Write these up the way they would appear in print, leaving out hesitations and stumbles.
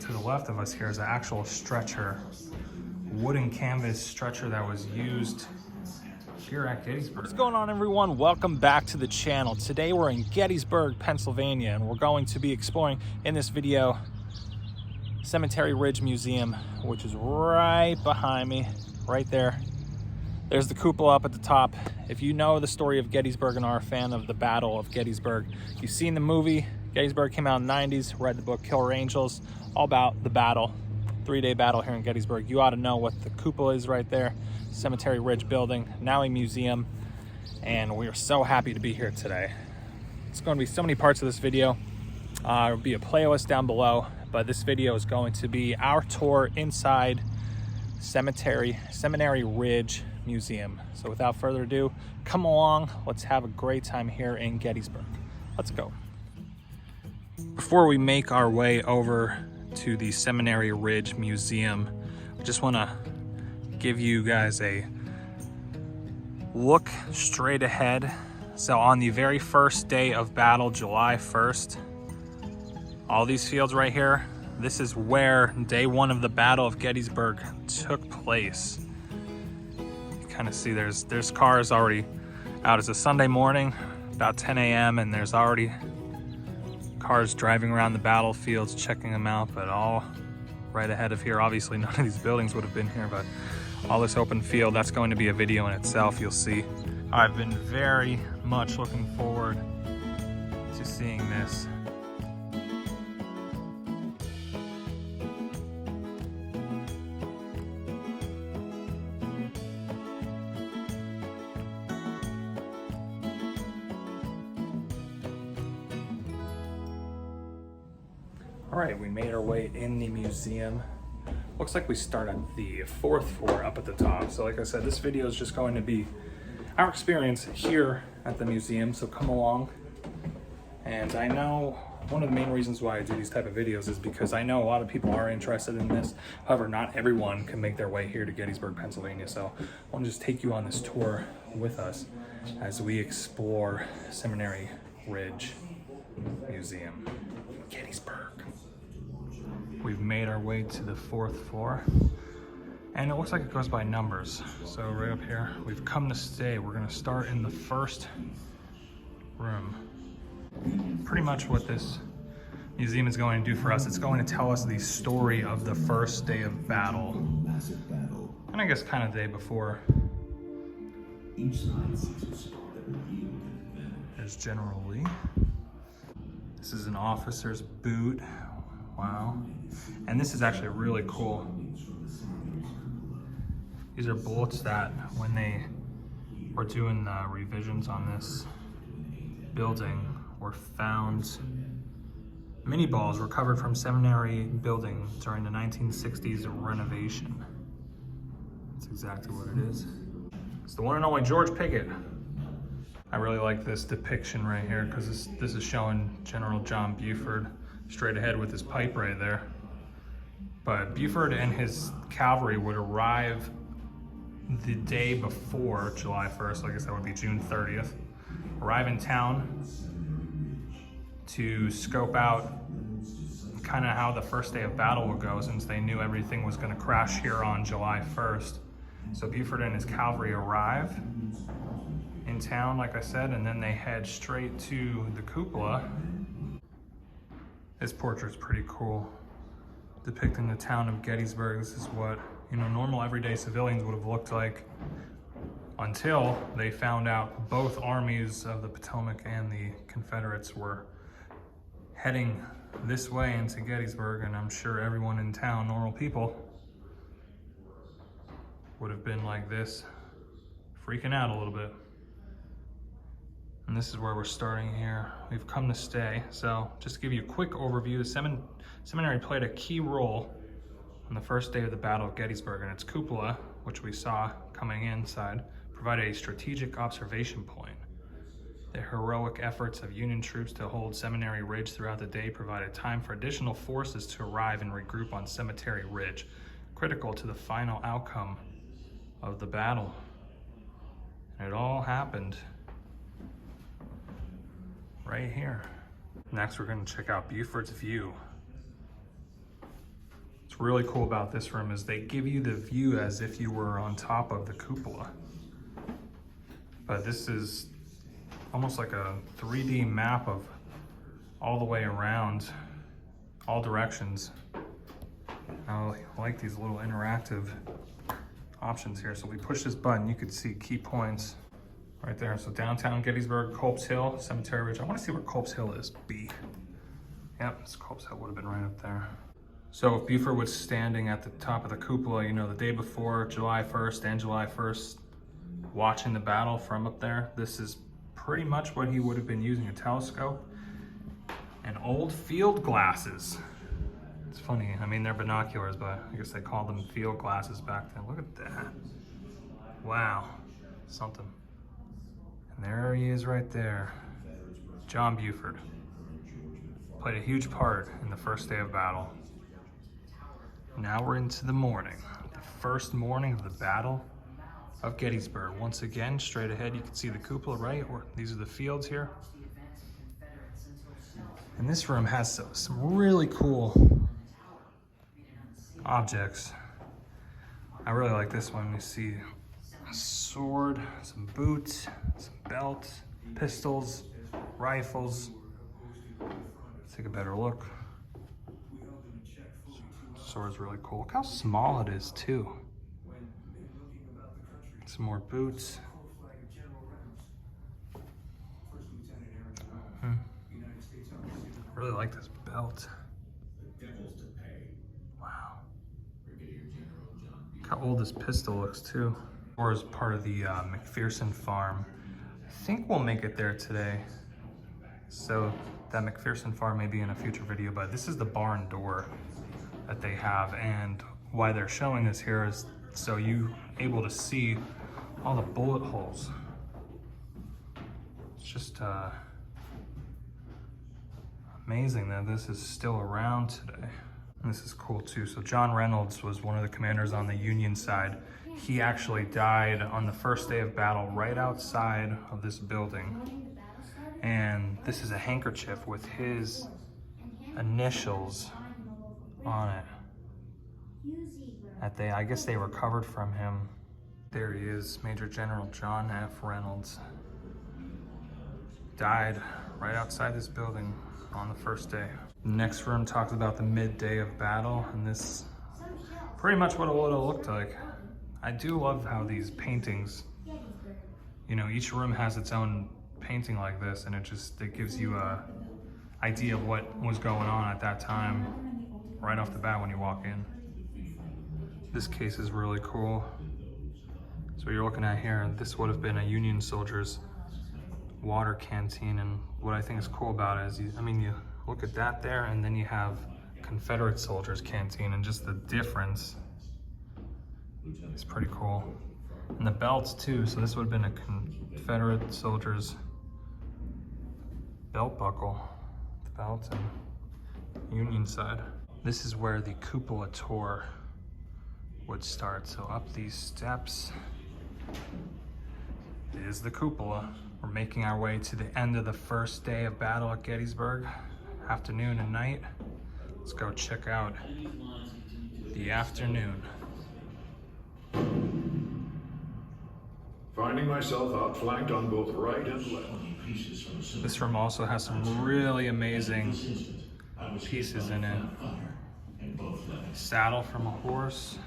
to the left of us here is an actual stretcher, wooden canvas stretcher that was used here at Gettysburg. What's going on, everyone? Welcome back to the channel. Today we're in Gettysburg, Pennsylvania, and we're going to be exploring in this video Cemetery Ridge Museum, which is right behind me, right there. There's the cupola up at the top. If you know the story of Gettysburg and are a fan of the Battle of Gettysburg, you've seen the movie. Gettysburg came out in the 90s, read the book Killer Angels, all about the battle, three-day battle here in Gettysburg. You ought to know what the cupola is right there. Cemetery Ridge building, now a museum, and we are so happy to be here today. It's going to be so many parts of this video. There'll be a playlist down below, but this video is going to be our tour inside Seminary Ridge Museum. So without further ado, come along, let's have a great time here in Gettysburg. Let's go. Before we make our way over to the Seminary Ridge Museum, I just want to give you guys a look straight ahead. So on the very first day of battle, July 1st, all these fields right here, this is where day one of the Battle of Gettysburg took place. You kind of see there's cars already out. It's a Sunday morning, about 10 a.m., and there's already cars driving around the battlefields, checking them out, but all right ahead of here. Obviously, none of these buildings would have been here, but all this open field, that's going to be a video in itself, you'll see. I've been very much looking forward to seeing this. All right, we made our way in the museum. Looks like we start on the 4th floor up at the top. So like I said, this video is just going to be our experience here at the museum, so come along. And I know one of the main reasons why I do these type of videos is because I know a lot of people are interested in this. However, not everyone can make their way here to Gettysburg, Pennsylvania. So I want to just take you on this tour with us as we explore Seminary Ridge Museum, Gettysburg. We've made our way to the 4th floor, and it looks like it goes by numbers. So right up here, we've come to stay. We're gonna start in the first room. Pretty much what this museum is going to do for us, it's going to tell us the story of the first day of battle, and I guess kind of the day before. There's General Lee. This is an officer's boot. Wow. And this is actually really cool. These are bullets that when they were doing revisions on this building were found. Mini balls recovered from Seminary building during the 1960s renovation. That's exactly what it is. It's the one and only George Pickett. I really like this depiction right here because this is showing General John Buford straight ahead with his pipe right there. But Buford and his cavalry would arrive the day before July 1st, so I guess that would be June 30th, arrive in town to scope out kind of how the first day of battle would go, since they knew everything was going to crash here on July 1st. So Buford and his cavalry arrive in town, like I said, and then they head straight to the cupola. This portrait's pretty cool, depicting the town of Gettysburg. This is what, normal everyday civilians would have looked like until they found out both armies of the Potomac and the Confederates were heading this way into Gettysburg, and I'm sure everyone in town, normal people, would have been like this, freaking out a little bit. And this is where we're starting here. We've come to stay. So just to give you a quick overview, the seminary played a key role on the first day of the Battle of Gettysburg, and its cupola, which we saw coming inside, provided a strategic observation point. The heroic efforts of Union troops to hold Seminary Ridge throughout the day provided time for additional forces to arrive and regroup on Cemetery Ridge, critical to the final outcome of the battle. And it all happened right here. Next, we're going to check out Buford's view. What's really cool about this room is they give you the view as if you were on top of the cupola. But this is almost like a 3D map of all the way around, all directions. I like these little interactive options here. So if we push this button, you could see key points right there. So downtown Gettysburg, Culp's Hill, Cemetery Ridge. I want to see where Culp's Hill is. B. Yep, this Culp's Hill would have been right up there. So if Buford was standing at the top of the cupola, you know, the day before, July 1st and July 1st, watching the battle from up there, this is pretty much what he would have been using: a telescope and old field glasses. It's funny, I mean, they're binoculars, but I guess they called them field glasses back then. Look at that. Wow, something. And there he is right there. John Buford. Played a huge part in the first day of battle. Now we're into the morning. The first morning of the Battle of Gettysburg. Once again, straight ahead, you can see the cupola, right? These are the fields here. And this room has some really cool objects. I really like this one. We see a sword, some boots, some belts, pistols, rifles. Let's take a better look. Sword's really cool. Look how small it is too. Some more boots. Really like this belt. Wow. Look how old this pistol looks too. Or as part of the McPherson farm. I think we'll make it there today. So that McPherson farm may be in a future video, but this is the barn door that they have, and why they're showing this here is so you able to see all the bullet holes. It's just amazing that this is still around today. And this is cool too. So John Reynolds was one of the commanders on the Union side. He actually died on the first day of battle right outside of this building. And this is a handkerchief with his initials on it. I guess they recovered from him. There he is, Major General John F. Reynolds. Died right outside this building on the first day. The next room talks about the midday of battle, and this pretty much what it would have looked like. I do love how these paintings, you know, each room has its own painting like this, and it gives you a idea of what was going on at that time right off the bat when you walk in. This case is really cool. So you're looking at here, this would have been a Union soldier's water canteen, and what I think is cool about it is, you look at that there, and then you have Confederate soldiers' canteen, and just the difference is pretty cool. And the belts too, so this would have been a Confederate soldier's belt buckle, the belt, and Union side. This is where the cupola tour would start. So up these steps is the cupola. We're making our way to the end of the first day of battle at Gettysburg, afternoon and night. Let's go check out the afternoon. Finding myself outflanked on both right and left. This room also has some really amazing pieces in it. Saddle from a horse,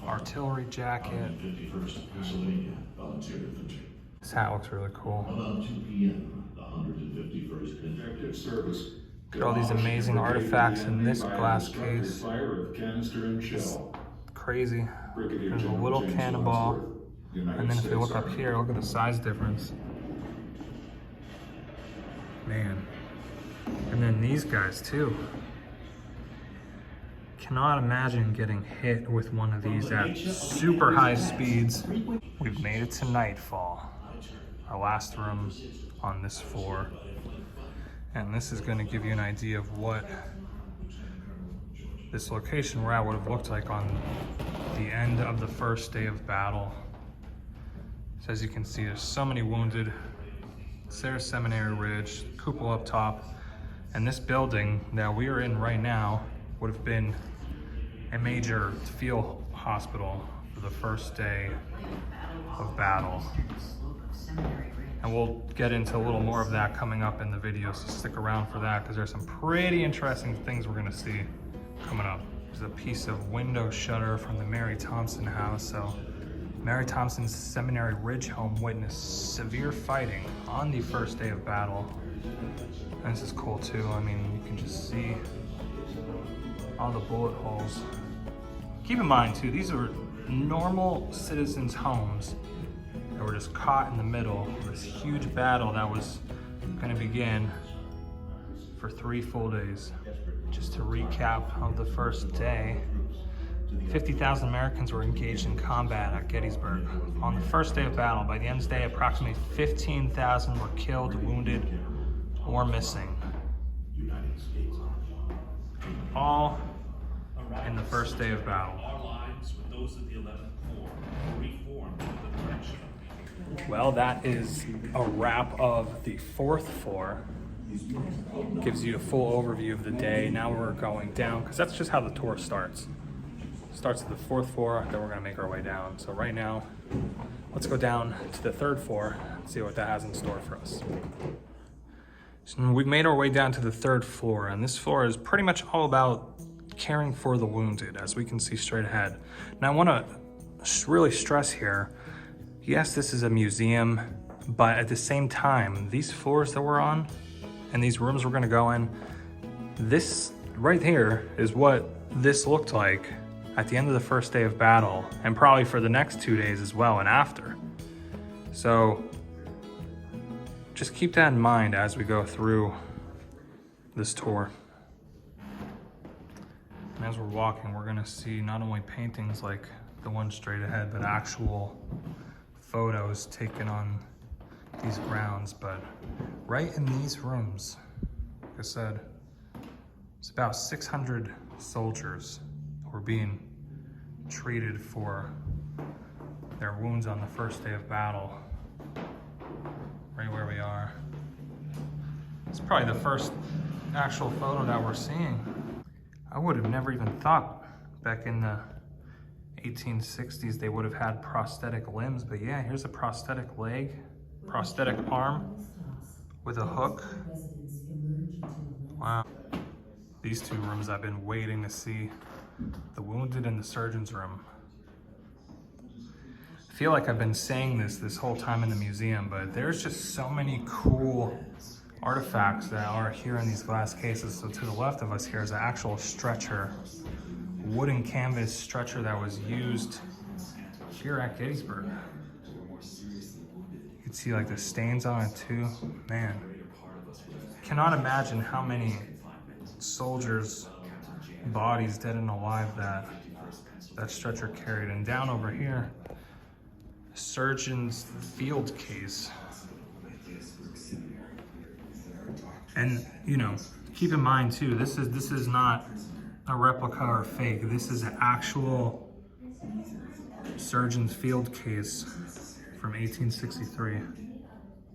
artillery jacket. This hat looks really cool. About 2 p.m., the 151st Detective Service. Look at all these amazing artifacts in this glass case. It's crazy. There's a little cannonball. And then if you look up here, look at the size difference. Man. And then these guys too. Cannot imagine getting hit with one of these at super high speeds. We've made it to nightfall. Our last room on this floor. And this is going to give you an idea of what this location we're at would have looked like on the end of the first day of battle. So as you can see, there's so many wounded. There's Seminary Ridge, cupola up top, and this building that we are in right now would have been a major field hospital for the first day of battle. And we'll get into a little more of that coming up in the video, so stick around for that because there's some pretty interesting things we're gonna see coming up. There's a piece of window shutter from the Mary Thompson house. So Mary Thompson's Seminary Ridge home witnessed severe fighting on the first day of battle. And this is cool too. I mean, you can just see all the bullet holes. Keep in mind too, these are normal citizens' homes that were just caught in the middle of this huge battle that was gonna begin for 3 full days. Just to recap of the first day, 50,000 Americans were engaged in combat at Gettysburg. On the first day of battle, by the end of the day, approximately 15,000 were killed, wounded, or missing. All in the first day of battle. Well, that is a wrap of the 4th floor. Gives you a full overview of the day. Now we're going down, because that's just how the tour starts. Starts at the 4th floor, then we're gonna make our way down. So right now, let's go down to the 3rd floor and see what that has in store for us. So we've made our way down to the 3rd floor, and this floor is pretty much all about caring for the wounded, as we can see straight ahead. Now I wanna really stress here, yes, this is a museum, but at the same time, these floors that we're on and these rooms we're gonna go in, this right here is what this looked like at the end of the first day of battle, and probably for the next 2 days as well and after. So just keep that in mind as we go through this tour. And as we're walking, we're gonna see not only paintings like the one straight ahead, but actual photos taken on these grounds. But right in these rooms, like I said, it's about 600 soldiers who were being treated for their wounds on the first day of battle. Right where we are. It's probably the first actual photo that we're seeing. I would have never even thought back in the 1860s they would have had prosthetic limbs, but yeah, here's a prosthetic leg, prosthetic arm with a hook. Wow. These 2 rooms I've been waiting to see, the wounded and the surgeon's room. I feel like I've been saying this whole time in the museum, but there's just so many cool artifacts that are here in these glass cases. So to the left of us here is an actual stretcher, wooden canvas stretcher that was used here at Gettysburg. You can see like the stains on it too. Man, cannot imagine how many soldiers' bodies, dead and alive, that stretcher carried. And down over here, surgeon's field case. And you know, keep in mind too, this is not a replica or fake. This is an actual surgeon's field case from 1863. And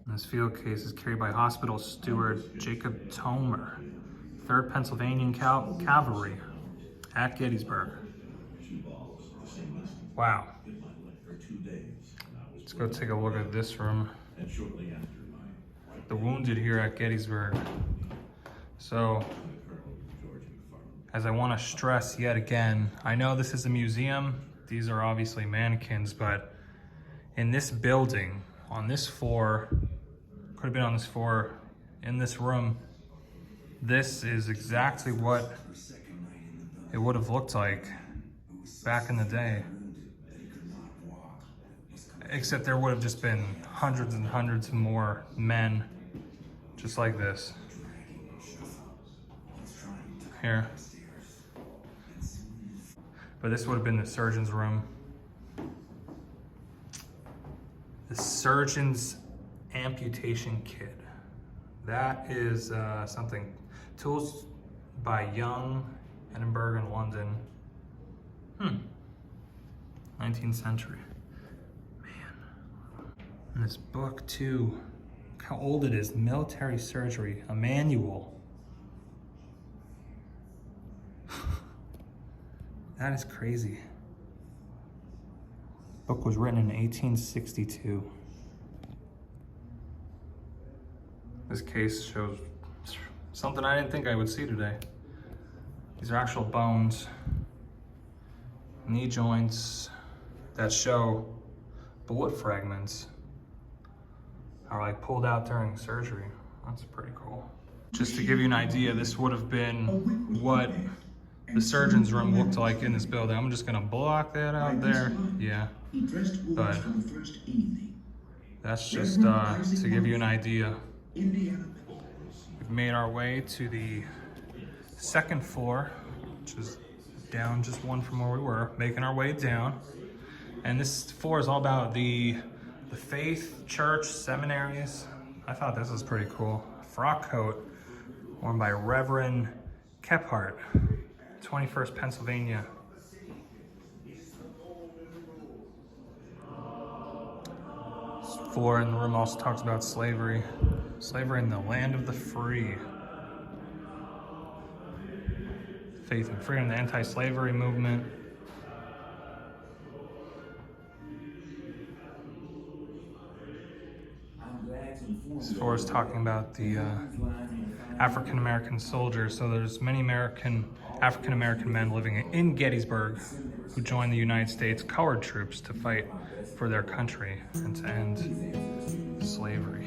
this field case is carried by hospital steward Jacob Tomer, 3rd Pennsylvania Cavalry at Gettysburg. Wow. Let's go take a look at this room. The wounded here at Gettysburg. So, as I want to stress yet again, I know this is a museum. These are obviously mannequins, but in this building, on this floor, could have been on this floor, in this room, this is exactly what it would have looked like back in the day. Except there would have just been hundreds and hundreds more men just like this. Here. But this would have been the surgeon's room. The surgeon's amputation kit. That is something. Tools by Young, Edinburgh and London. 19th century. Man. And this book too, look how old it is. Military Surgery, a manual. That is crazy. The book was written in 1862. This case shows something I didn't think I would see today. These are actual bones, knee joints that show bullet fragments are like pulled out during surgery. That's pretty cool. Just to give you an idea, this would have been what the surgeon's room looked like in this building. I'm just gonna block that out there. Yeah, but that's just to give you an idea. We've made our way to the second floor, which is down just one from where we were, making our way down. And this floor is all about the faith, church, seminaries. I thought this was pretty cool. A frock coat worn by Reverend Kephart, 21st Pennsylvania. This floor in the room also talks about slavery. Slavery in the land of the free. Faith and freedom, the anti-slavery movement. This floor is talking about the African-American soldiers. So there's many African-American men living in Gettysburg who joined the United States colored troops to fight for their country and to end slavery.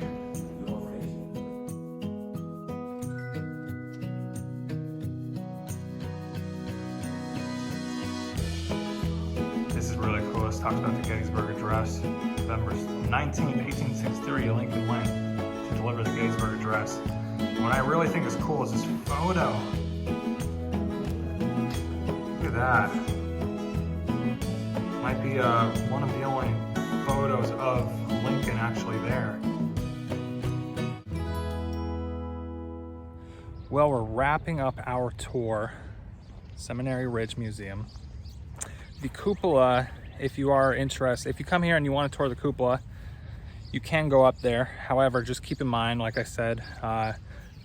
This is really cool. Let's talk about the Gettysburg Address. November 19th, 1863, Lincoln went to deliver the Gettysburg Address. And what I really think is cool is this photo. Look at that. Might be one of the only photos of Lincoln actually there. Well, we're wrapping up our tour, Seminary Ridge Museum. The cupola, if you are interested, if you come here and you want to tour the cupola, you can go up there. However, just keep in mind, like I said,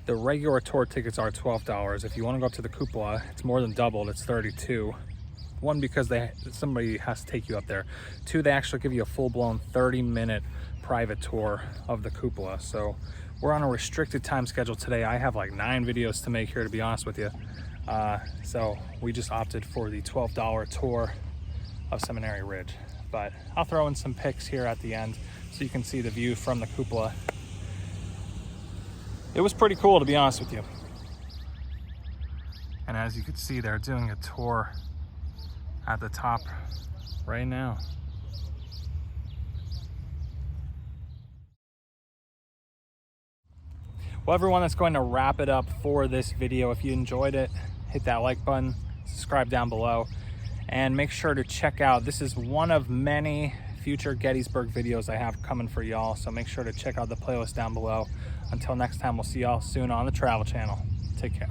the regular tour tickets are $12. If you want to go up to the cupola, it's more than doubled, it's $32. One, because somebody has to take you up there. Two, they actually give you a full-blown 30-minute private tour of the cupola. So we're on a restricted time schedule today. I have like 9 videos to make here, to be honest with you. So we just opted for the $12 tour of Seminary Ridge. But I'll throw in some pics here at the end so you can see the view from the cupola. It was pretty cool, to be honest with you. And as you can see, they're doing a tour at the top right now. Well, everyone, that's going to wrap it up for this video. If you enjoyed it, hit that like button, subscribe down below, and make sure to check out, this is one of many future Gettysburg videos I have coming for y'all, so make sure to check out the playlist down below. Until next time, we'll see y'all soon on the Travel Channel. Take care.